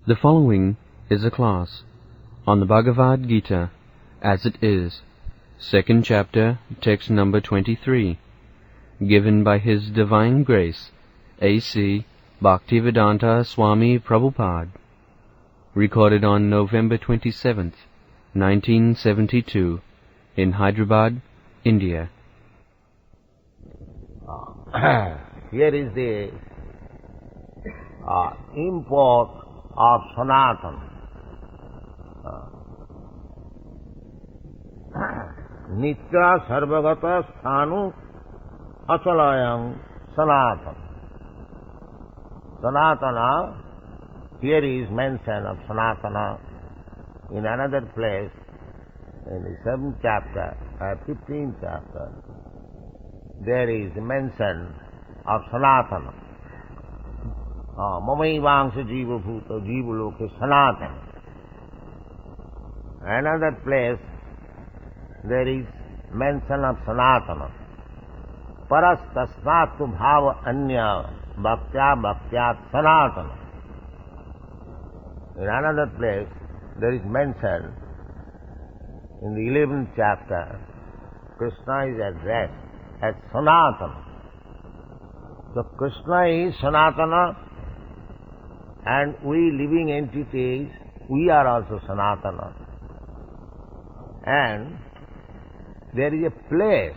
The following is a class on the Bhagavad-gītā As It Is, second chapter, text number 23, given by His Divine Grace, A.C. Bhaktivedanta Swami Prabhupada, recorded on November 27th, 1972, in Hyderabad, India. Here is the import of Sanatana. Nitya sarvagata sthanu achalayam Sanatana. Sanatana, here is mention of Sanatana in another place, in the 7th chapter, 15th chapter, there is mention of Sanatana. Mamaivangsha jiva bhuta jiva loke Sanatana. Another place, there is mention of Sanatana. Paras tasmatu bhava anya bhaktyat Sanatana. In another place, there is mention in the 11th chapter, Krishna is addressed as Sanatana. So Krishna is Sanatana, and we living entities, we are also Sanatana. And there is a place.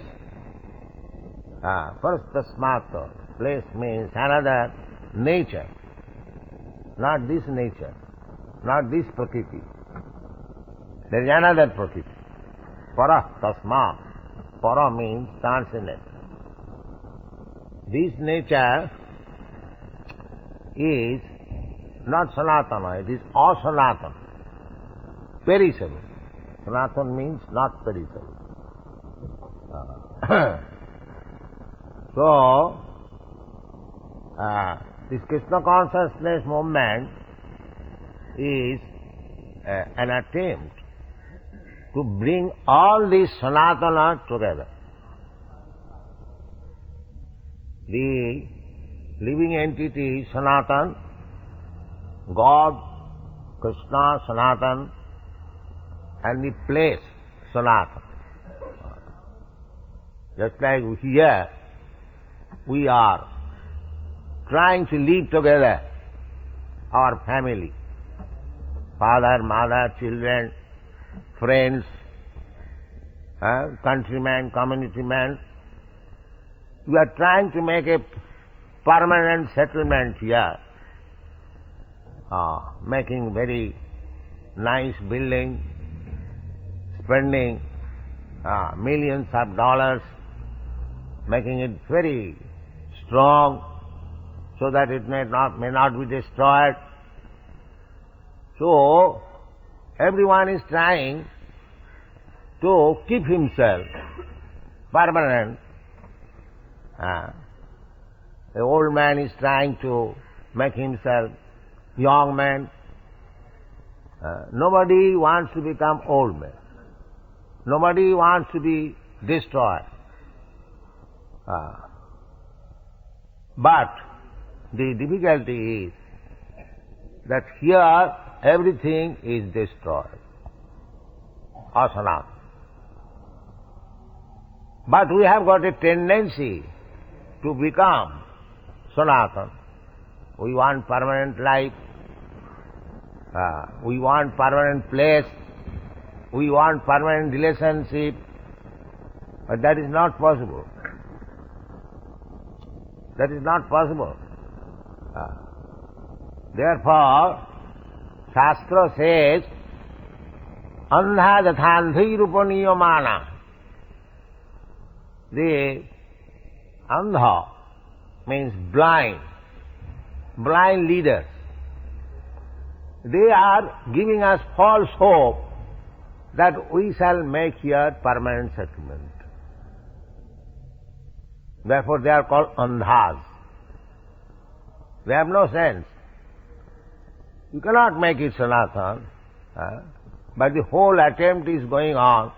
First tasmata, place means another nature, not this nature, not this prakriti. There is another prakriti. Para tasma. Para means transcendent. This nature is not Sanatana, it is asanatana, perishable. Sanatana means not perishable. So, this Krishna consciousness movement is an attempt to bring all these Sanatana together. The living entity Sanatan, God, Krishna, Sanatan, and the place Sanatan. Just like here, we are trying to live together, our family, father, mother, children, friends, countrymen, community men. We are trying to make a permanent settlement here, making very nice building, spending millions of dollars, making it very strong so that it may not be destroyed. So, everyone is trying to keep himself permanent. The old man is trying to make himself young man. Nobody wants to become old man. Nobody wants to be destroyed. But the difficulty is that here everything is destroyed. Asana. But we have got a tendency to become Sanatana. We want permanent life. We want permanent place. We want permanent relationship. But that is not possible. That is not possible. Therefore, Shastra says, Andha dathandhi rupaniyamana. The Andha means blind leaders. They are giving us false hope that we shall make here permanent settlement. Therefore they are called andhas. They have no sense. You cannot make it Sanatana, but the whole attempt is going on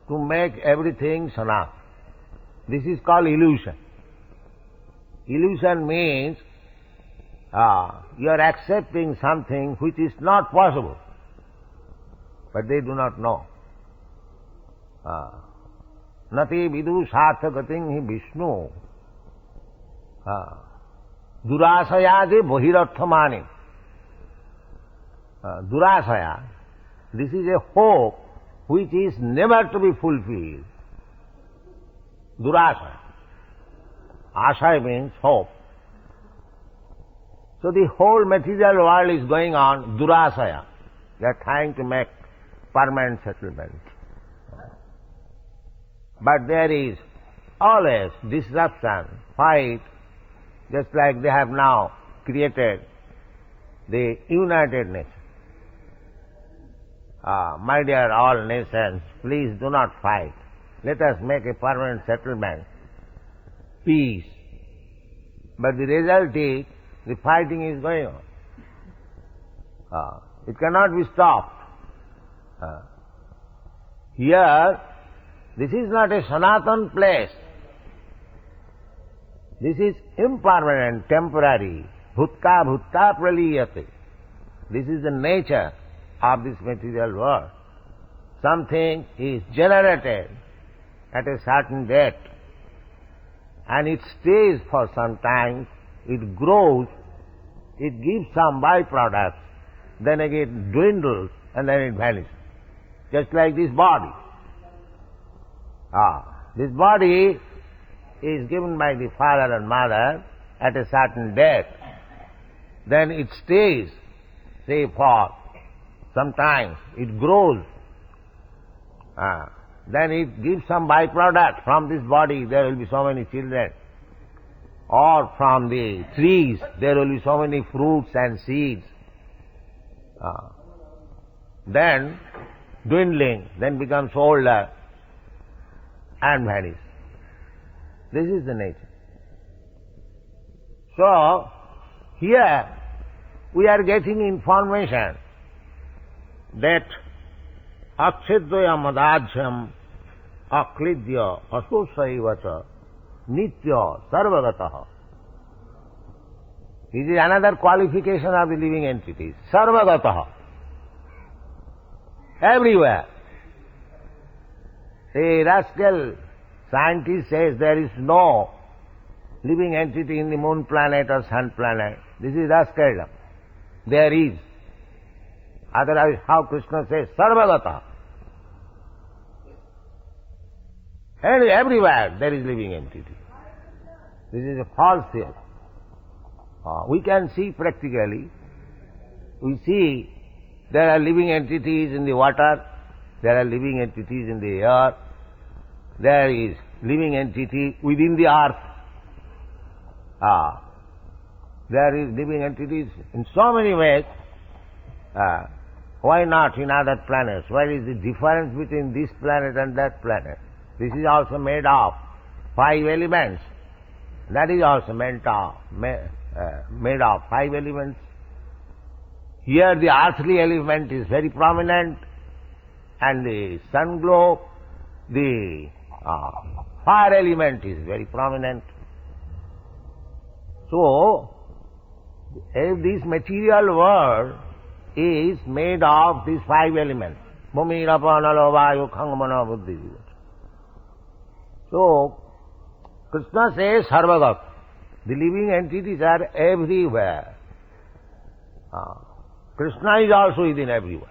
to make everything Sanatana. This is called illusion. Illusion means You are accepting something which is not possible, but they do not know. Nati vidu sarthagatim hi Vishnu durasayade bahirarthamani. Durasaya, this is a hope which is never to be fulfilled. Durasaya. Asaya means hope. So the whole material world is going on durasaya. They are trying to make permanent settlement. But there is always disruption, fight, just like they have now created the United Nations. My dear all nations, please do not fight. Let us make a permanent settlement, peace. But the result is, the fighting is going on. It cannot be stopped. Here, this is not a Sanatana place. This is impermanent, temporary. Bhutka bhutta praliyate. This is the nature of this material world. Something is generated at a certain date, and it stays for some time, it grows, it gives some byproducts, then again dwindles, and then it vanishes. Just like this body. This body is given by the father and mother at a certain date. Then it stays, say for some time, it grows. Then it gives some byproduct. From this body there will be so many children. Or from the trees there will be so many fruits and seeds. Then dwindling, then becomes older and vanish. This is the nature. So, here we are getting information that akshidvaya madajyam aklidya asusaivacha nitya sarvagataha. This is another qualification of the living entities. Sarvagataha. Everywhere. A rascal scientist says there is no living entity in the moon planet or sun planet. This is rascaldom. There is. Otherwise, how Krishna says, Sarvagata. And everywhere there is living entity. This is a false theory. We can see practically. We see there are living entities in the water, there are living entities in the air, there is living entity within the earth. There is living entities in so many ways. Why not in other planets? What is the difference between this planet and that planet? This is also made of 5 elements. That is also made of 5 elements. Here the earthly element is very prominent, and the sun globe, the fire element is very prominent. So, this material world is made of these 5 elements. Bhumi, Rapa, Nalo, Vayu, Khanga, Mana, Buddhi. So, Krishna says Sarvagat. The living entities are everywhere. Krishna is also within everywhere.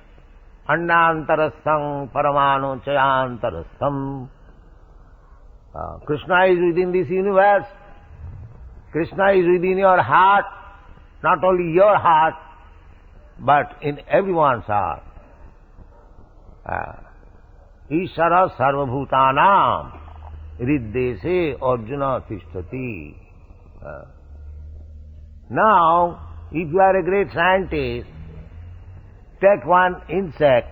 Annantarastham paramano chayantarastham. Krishna is within this universe. Krishna is within your heart. Not only your heart, but in everyone's heart. Ishara sarvabhutanam riddese arjuna tishtati. Now, if you are a great scientist, take one insect.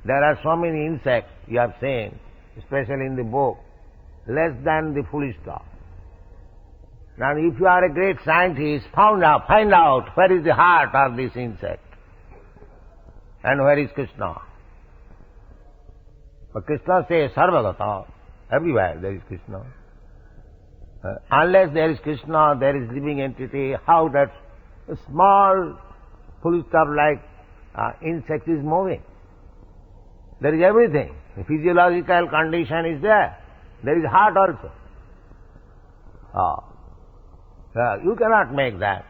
There are so many insects you have seen, especially in the book, less than the full stop. Now, if you are a great scientist, find out where is the heart of this insect and where is Krishna. But Krishna says, Sarvagata, everywhere there is Krishna. Unless there is Krishna, there is living entity, how that a small full stuff like insect is moving. There is everything. The physiological condition is there. There is heart also. You cannot make that.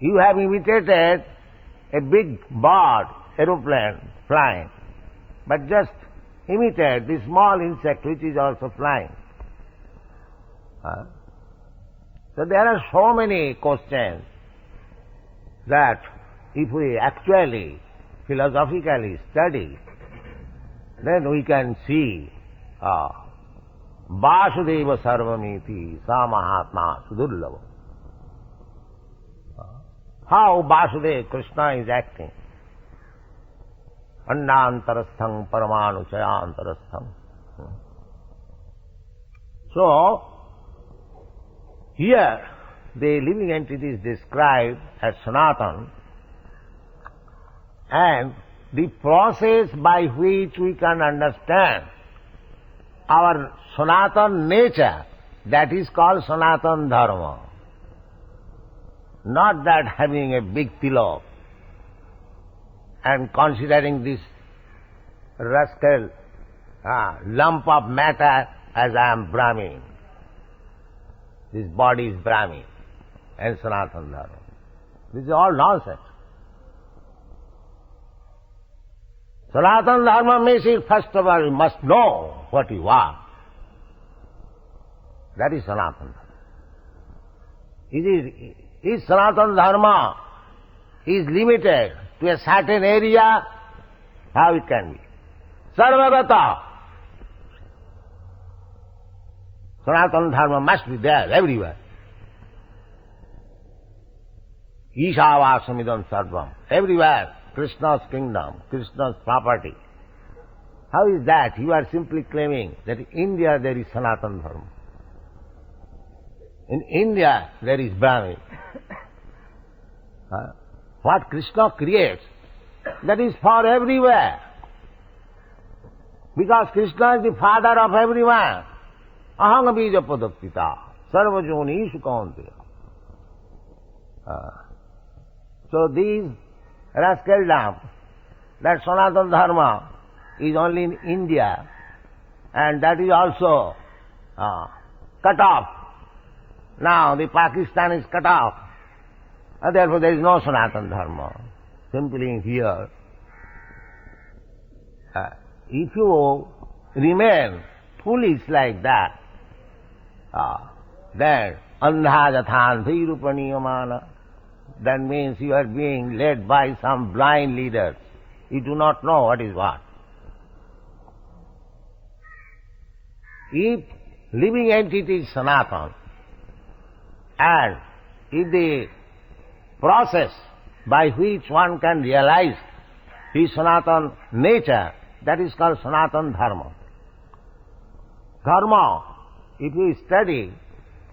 You have imitated a big bird, aeroplane, flying, but just imitate the small insect which is also flying. So there are so many questions that if we actually philosophically study, then we can see Vasudeva Sarvamiti Sa Mahatma Sudurlava. How Vasudeva Krishna is acting. Annantarastham Paramanu Chayantarastham. So, here the living entity is described as Sanatana, and the process by which we can understand our Sanatana nature, that is called Sanatana Dharma. Not that having a big tilak and considering this rascal lump of matter as I am Brahmin. This body is Brahmin and Sanatana Dharma. This is all nonsense. Sanatana Dharma means first of all you must know what you are. That is Sanatana Dharma. Is Sanatana Dharma is limited to a certain area? How it can be? Sarvagata. Sanatana Dharma must be there everywhere. Ishavāsamidam sarvam. Everywhere. Krishna's kingdom, Krishna's property. How is that? You are simply claiming that in India there is Sanatana Dharma. In India there is Brahmin. What Krishna creates, that is for everywhere. Because Krishna is the father of everyone. Aham bija padapita, sarva joni ISKCON. So these rascaldom, that Sanatana Dharma is only in India, and that is also cut off. Now the Pakistan is cut off, and therefore there is no Sanatana Dharma. Simply here, if you remain foolish like that, then andha jathanthi rupaniyamana, that means you are being led by some blind leaders. You do not know what is what. If living entity is Sanatana, and if the process by which one can realize his Sanatana nature, that is called Sanatana Dharma. Dharma, if you study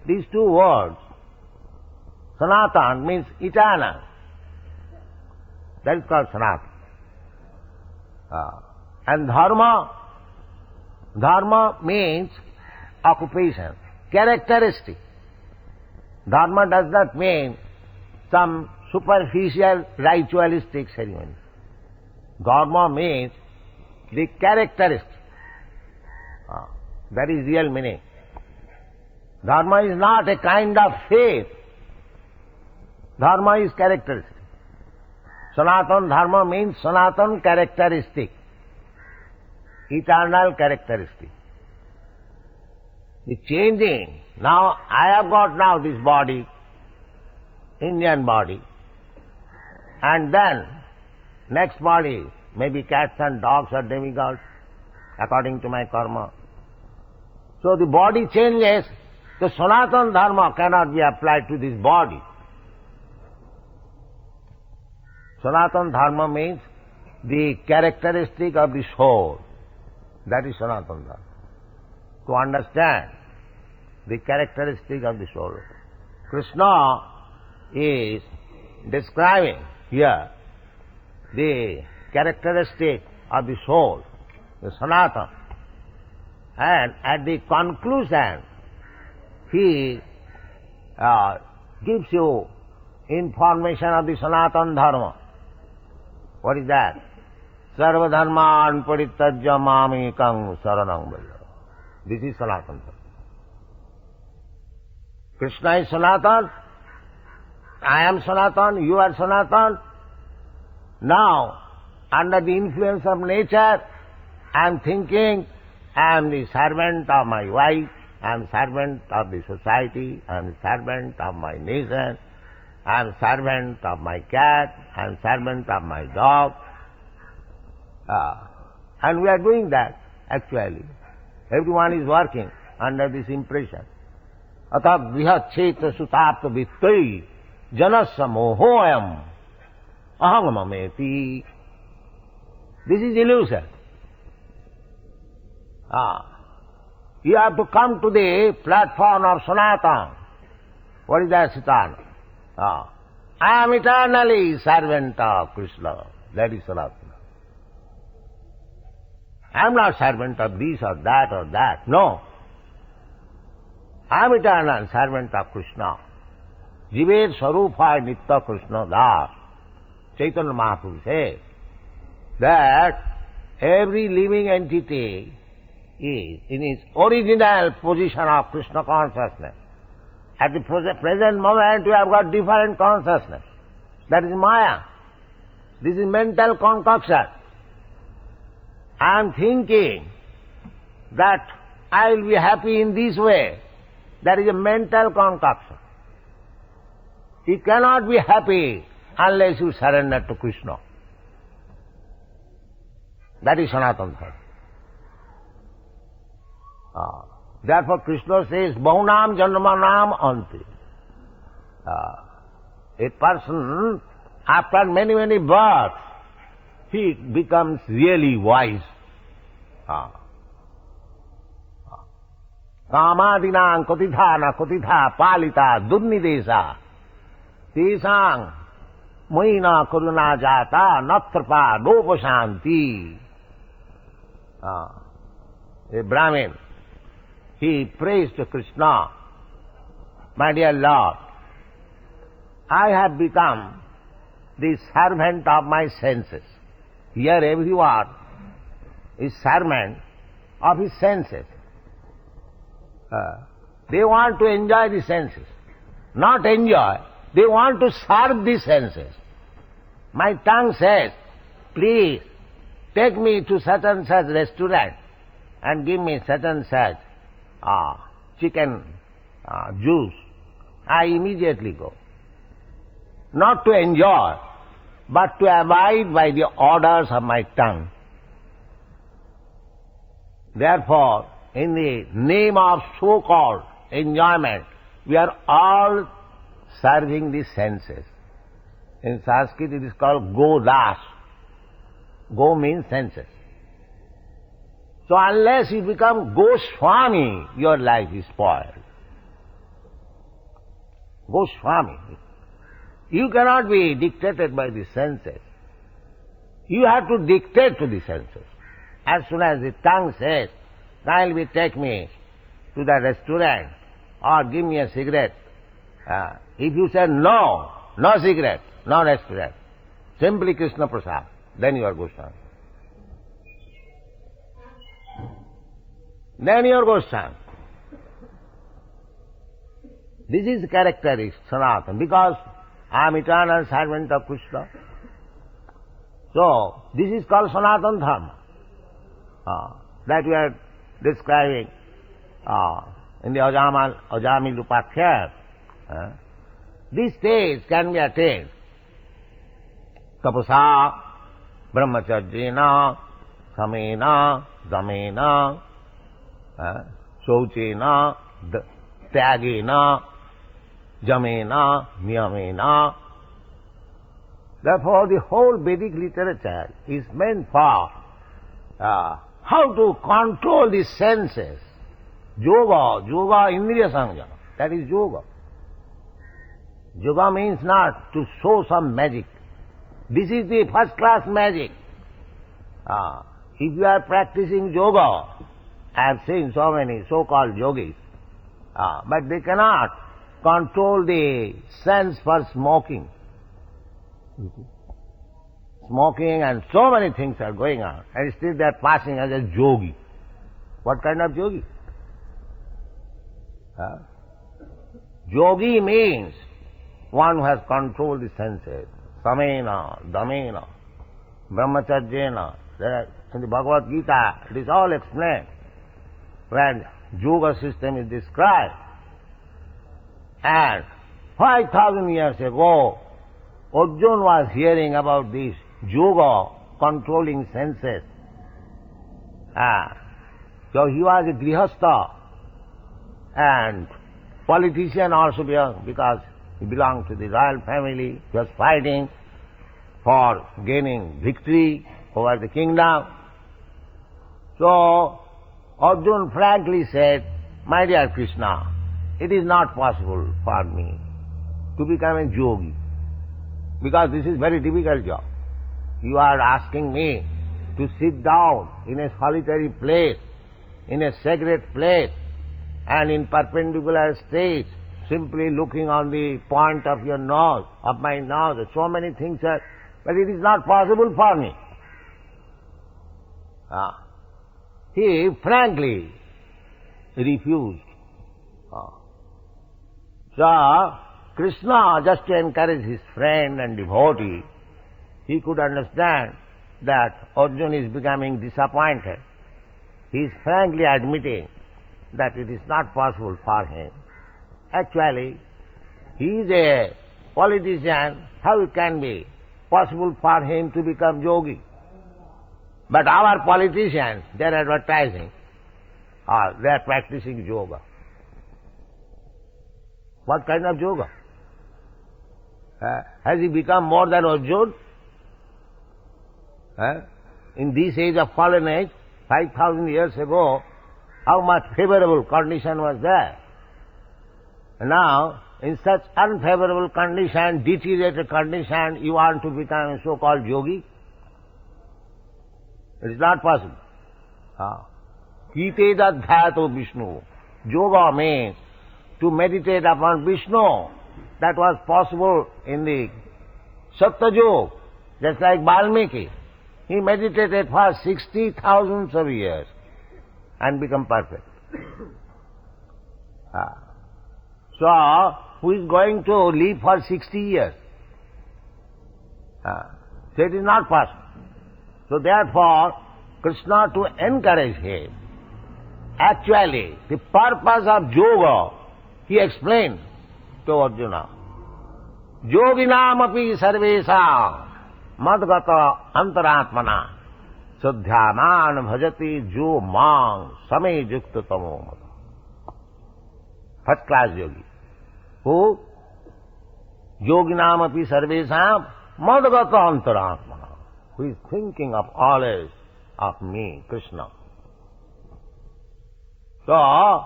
these two words, Sanatana means eternal. That is called Sanatana. And Dharma means occupation, characteristic. Dharma does not mean some superficial ritualistic ceremony. Dharma means the characteristic. That is real meaning. Dharma is not a kind of faith. Dharma is characteristic. Sanatana Dharma means Sanatana characteristic, eternal characteristic. The changing. Now I have got now this body, Indian body, and then next body may be cats and dogs or demigods, according to my karma. So the body changes, the Sanatana Dharma cannot be applied to this body. Sanatana Dharma means the characteristic of the soul. That is Sanatana Dharma. To understand the characteristic of the soul. Krishna is describing here the characteristic of the soul, the Sanatana. And at the conclusion, he gives you in formation of the Sanatana Dharma. What is that? Sarva dharman parityajya mamekam saranam vraja. This is Sanatana Dharma. Krishna is Sanatana, I am Sanatana, you are Sanatana. Now, under the influence of nature, I am thinking, I am the servant of my wife, I am servant of the society, I am servant of my nation, I am servant of my cat, I am servant of my dog. And we are doing that, actually. Everyone is working under this impression. Atha brihat cheta sutapta vittai janasya mohoyam ahangamameti. This is illusion. You have to come to the platform of Sanatana. What is that Sanatana? I am eternally servant of Krishna. That is Sanatana. I am not servant of this or that or that. No. I am eternal servant of Krishna. Jivet Sarupa Nitya Krishna Das. Chaitanya Mahaprabhu says that every living entity is in its original position of Krishna consciousness. At the present moment we have got different consciousness. That is Maya. This is mental concoction. I am thinking that I will be happy in this way. That is a mental concoction. You cannot be happy unless you surrender to Krishna. That is Sanatana Dharma. Therefore Krishna says, Bahunam Janmanam Anti. A person, after many, many births, he becomes really wise. Kamadinam kotithana kotitha palita durnidesa tesang moina karuna jata natrapa dopashanti. A Brahmin, he prays to Krishna, my dear Lord, I have become the servant of my senses. Here everyone is servant of his senses. They want to enjoy the senses. Not enjoy, they want to serve the senses. My tongue says, please take me to such and such restaurant and give me such and such chicken juice. I immediately go. Not to enjoy, but to abide by the orders of my tongue. Therefore, in the name of so-called enjoyment, we are all serving the senses. In Sanskrit it is called Godas. Go means senses. So unless you become Goswami, your life is spoiled. Goswami. You cannot be dictated by the senses. You have to dictate to the senses. As soon as the tongue says, kindly take me to the restaurant or give me a cigarette. If you say no, no cigarette, no restaurant, simply Krishna Prasad, then you are Goswami. Then you are Goswami. This is the characteristic Sanatana, because I am eternal servant of Krishna. So, this is called Sanatana Dharma. That we are describing in the Ajami Lupakhyat. This stage can be attained. Tapasa, brahmacharjena, samena, damena, shauchena, tyagena, jamena, niyamena. Therefore, the whole Vedic literature is meant for how to control the senses. Yoga, indriya sanjana, that is yoga. Yoga means not to show some magic. This is the first class magic. If you are practicing yoga, I have seen so many so-called yogis, but they cannot control the sense for smoking. Smoking and so many things are going on, and still they are passing as a yogi. What kind of yogi? Yogi means one who has controlled the senses. Samena, damena, brahmacharjena. In the Bhagavad-gītā, it is all explained. When yoga system is described, and 5,000 years ago, Arjuna was hearing about this yoga controlling senses. So he was a grihastha and politician also, because he belonged to the royal family. He was fighting for gaining victory over the kingdom. So Arjuna frankly said, "My dear Krishna, it is not possible for me to become a yogi, because this is very difficult job. You are asking me to sit down in a solitary place, in a sacred place, and in perpendicular state, simply looking on the point of your nose, of my nose. So many things are, but it is not possible for me." He frankly refused. So Krishna, just to encourage his friend and devotee, he could understand that Arjuna is becoming disappointed. He is frankly admitting that it is not possible for him. Actually, he is a politician. How it can be possible for him to become yogi? But our politicians, they are advertising, they are practicing yoga. What kind of yoga? Has he become more than Arjuna? In this age of fallen age, 5,000 years ago, how much favorable condition was there? And now, in such unfavorable condition, deteriorated condition, you want to become a so-called yogi? It is not possible. Kite dadhyato Vishnu. Yoga means to meditate upon Vishnu. That was possible in the Satyayuga, just like Valmiki. He meditated for 60,000 of years and become perfect. So, who is going to live for 60 years? So it is not possible. So therefore, Krishna, to encourage him, actually, the purpose of yoga, he explained to Arjuna. Yoginam api sarvesam madgata antaratmana sadhyaman bhajati jo mang same yukta tamo mata. First class yogi. Who? Yoginam api sarvesam madgata antaratmana. Who is thinking of always of me, Krishna. So,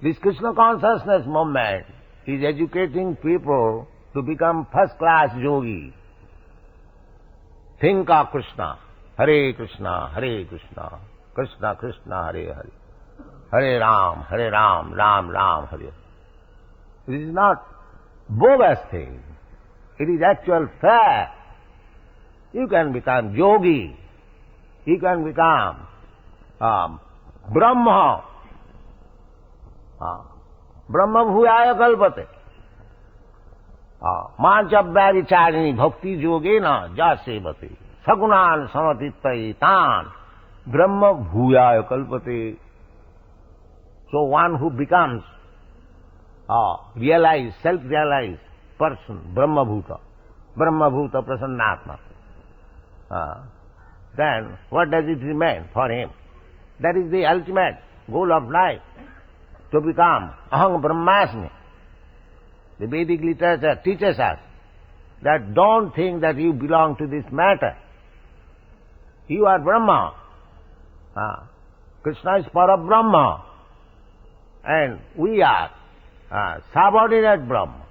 this Krishna consciousness movement is educating people to become first-class yogi. Think of Krishna, Hare Krishna, Hare Krishna, Krishna Krishna, Hare Hare, Hare Ram, Ram Ram, Hare. This is not bogus thing. It is actual fact. You can become yogi. You can become Brahma. Brahma bhuyaya kalpate. Mancha vicharini bhakti yogena jasevati. Sagunan samatittayi tan. Brahma bhuyaya kalpate. So one who becomes realized, self-realized person, Brahma bhuta prasannatma. Then what does it remain for him? That is the ultimate goal of life, to become aham brahmasmi. The Vedic literature teaches us that don't think that you belong to this matter. You are Brahma. Krishna is Parabrahma, and we are subordinate Brahma.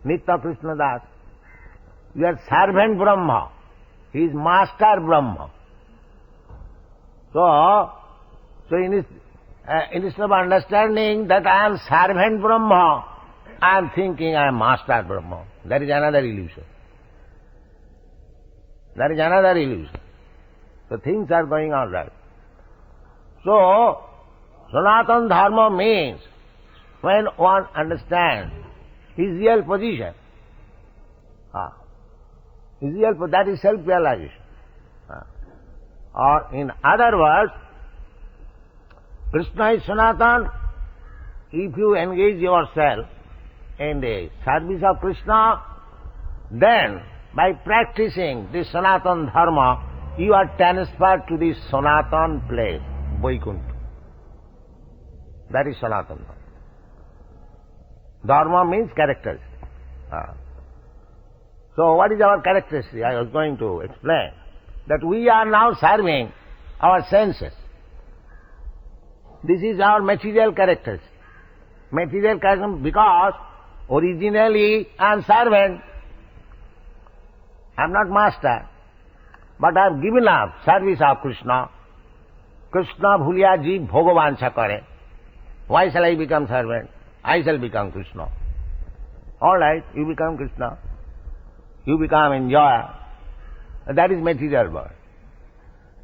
Nitya Krishna Das. You are servant Brahma. He is master Brahma. So instead of understanding that I am servant Brahma, I am thinking I am Master Brahma. That is another illusion. That is another illusion. So things are going on right. So, Sanatana Dharma means when one understands his real position, that is self-realization. Or in other words, Krishna is Sanatana. If you engage yourself in the service of Krishna, then by practicing this Sanatana Dharma, you are transferred to the Sanatana place, Vaikuntha. That is Sanatana Dharma. Dharma means characteristic. So what is our characteristic? I was going to explain that we are now serving our senses. This is our material characteristic. Material characteristic because originally I am servant. I am not master. But I have given up service of Krishna. Krishna bhuliya jeev bhogavansha kare. Why shall I become servant? I shall become Krishna. All right, you become Krishna. You become enjoyer. That is material world.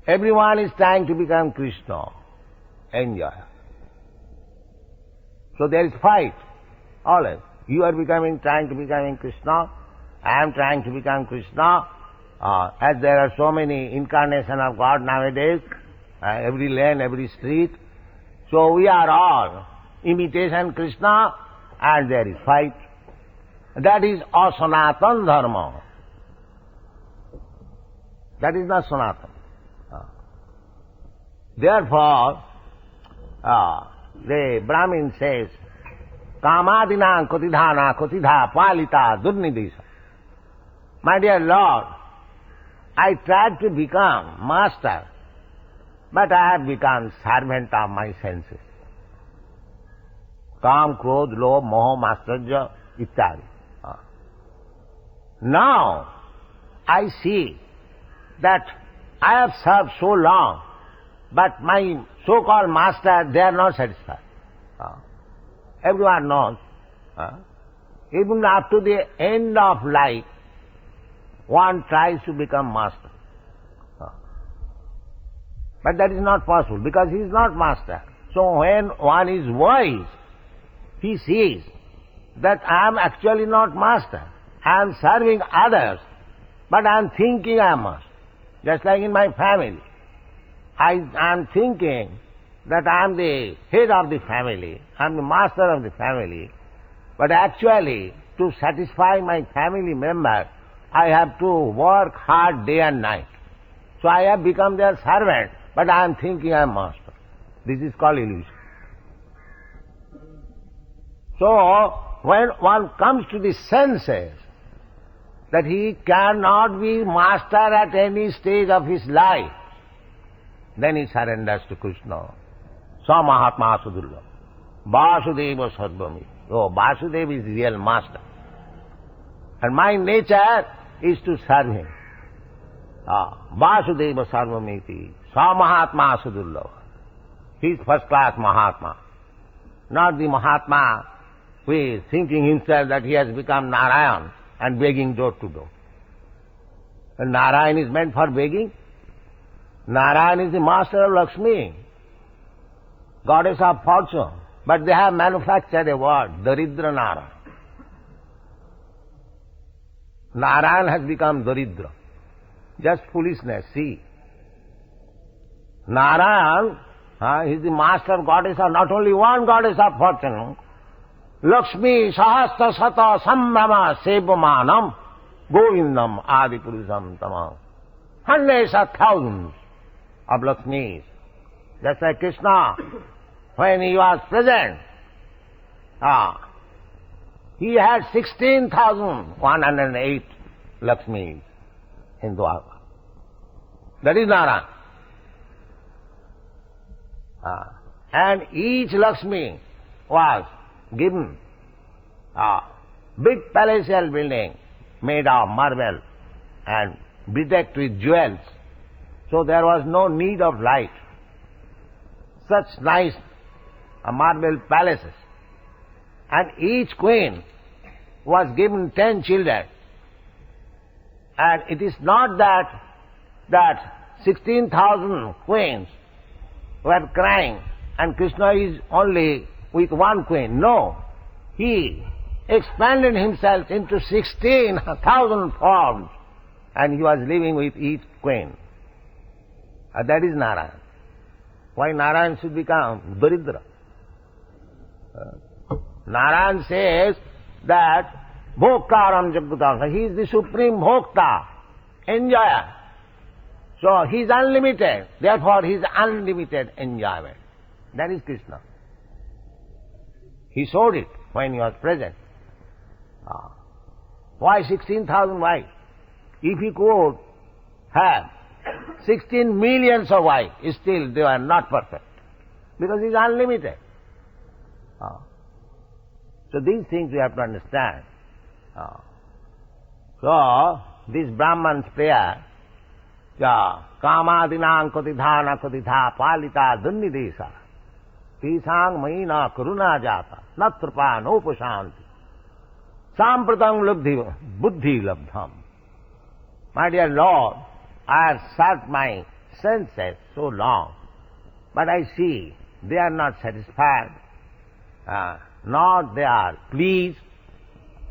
Everyone is trying to become Krishna, enjoyer. So there is fight, always. You are trying to become Krishna. I am trying to become Krishna. As there are so many incarnations of God nowadays, every lane, every street. So we are all imitation Krishna, and there is fight. That is asanatana dharma. That is not Sanatana. Therefore, the Brahmin says, Kamadinam kotidhana kotidha palita durnidisa. My dear Lord, I tried to become master, but I have become servant of my senses. Kam, krodh, lobh, moha, matsarya, ityadi. Now, I see that I have served so long, but my so-called master, they are not satisfied. Everyone knows, even up to the end of life, one tries to become master. But that is not possible, because he is not master. So when one is wise, he sees that I am actually not master. I am serving others, but I am thinking I am master. Just like in my family. I am thinking that I am the head of the family, I am the master of the family, but actually to satisfy my family member, I have to work hard day and night. So I have become their servant, but I am thinking I am master. This is called illusion. So, when one comes to the senses, that he cannot be master at any stage of his life, then he surrenders to Krishna. Sa Mahatma Sudurla. Vasudeva Sarvami. Oh, Vasudeva is real master. And my nature is to serve him. Vasudeva Sarvamiti. Sa Mahatma Sudurla. He is first class Mahatma. Not the Mahatma who is thinking himself that he has become Narayan and begging door to door. And Narayan is meant for begging. Narayan is the master of Lakshmi, goddess of fortune. But they have manufactured a word, Daridra Narayan. Narayan has become Daridra. Just foolishness, see. Narayan is the master goddess of not only one goddess of fortune, Lakshmi Sahasra Sata Sambrama Sevamanam Govindam Adi Purusham Tamam. Hundreds of thousands of Lakshmis. Just like Krishna, when he was present, he had 16,108 Lakshmis in Dwarka. That is Narayan. And each Lakshmi was given a big palatial building made of marble and bedecked with jewels. So there was no need of light. Such nice marble palaces. And each queen was given 10 children. And it is not that 16,000 queens were crying and Krishna is only with one queen. No. He expanded himself into 16,000 forms and he was living with each queen. And that is Narayan. Why Narayan should become Daridra? Narayan says that Bhokkaram Jagatam. He is the supreme Bhokta, enjoyer. So he is unlimited. Therefore he is unlimited enjoyment. That is Krishna. He showed it when he was present. Why 16,000 wives? If he could have 16 millions of wives, still they are not perfect. Because he is unlimited. So these things we have to understand. So this Brahman's prayer, Kamadinang Kotidhana Kotidha Palita Dunnidesa Tisang Maina Karuna Jata Natrapa Nopashanti Sampratang Buddhi Labdham. My dear Lord, I have searched my senses so long, but I see they are not satisfied, nor they are pleased,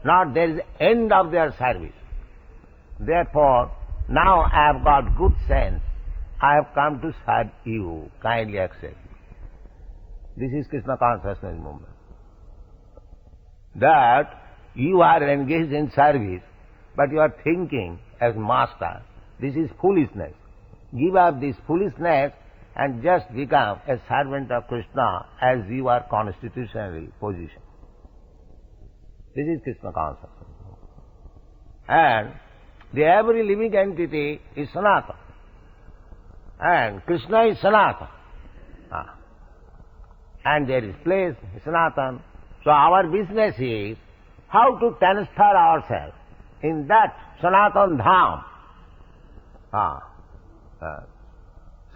nor there is end of their service. Therefore, now I have got good sense. I have come to serve you. Kindly accept. This is Krishna consciousness movement. That you are engaged in service, but you are thinking as master. This is foolishness. Give up this foolishness and just become a servant of Krishna as you are constitutionally positioned. This is Krishna consciousness. And the every living entity is Sanatana. And Krishna is Sanatana. And there is place, Sanatana. So our business is how to transfer ourselves in that Sanatana Dham.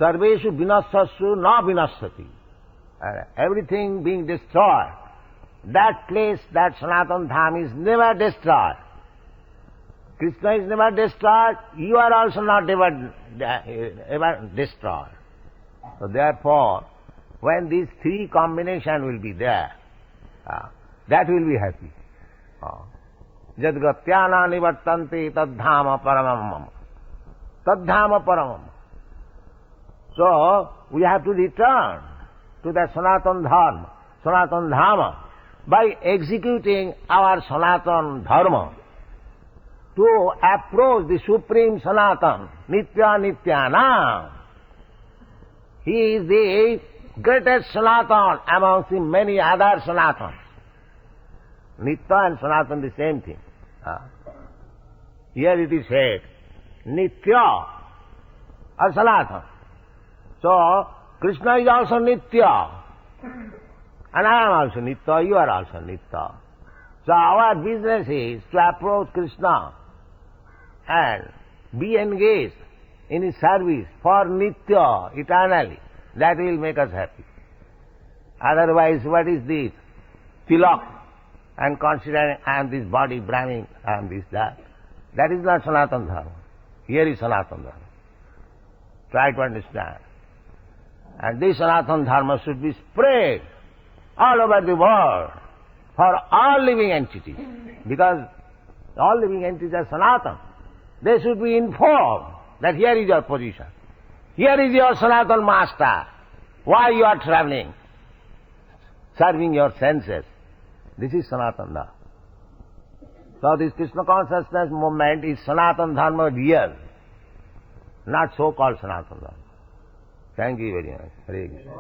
Sarveshu vinassasu na vinassati. Everything being destroyed. That place, that Sanatana Dham is never destroyed. Krishna is never destroyed, you are also not ever destroyed. So therefore, when these three combination will be there, that will be happy. Jadgatyana nivartanti tadhama paramam. Tadhama paramam. So, we have to return to the Sanatana Dharma, Sanatana Dhama, by executing our Sanatana Dharma to approach the Supreme Sanatana, Nitya Nityanam. He is the greatest Sanatana amongst the many other Sanatanas. Nitya and Sanatana the same thing. Here it is said, Nitya or Sanatana. So, Krishna is also Nitya. And I am also Nitya, you are also Nitya. So our business is to approach Krishna and be engaged in his service for Nitya, eternally. That will make us happy. Otherwise, what is this? Tilak, and considering I am this body, Brahmin, I am this, that. That is not Sanatana Dharma. Here is Sanatana Dharma. Try to understand. And this Sanatana Dharma should be spread all over the world for all living entities. Because all living entities are Sanatana. They should be informed that here is your position. Here is your Sanatana master. Why you are traveling? Serving your senses. This is Sanatana Dharma. So this Krishna consciousness movement is Sanatana Dharma real, not so-called Sanatana Dharma. Thank you very much. Hare Krishna.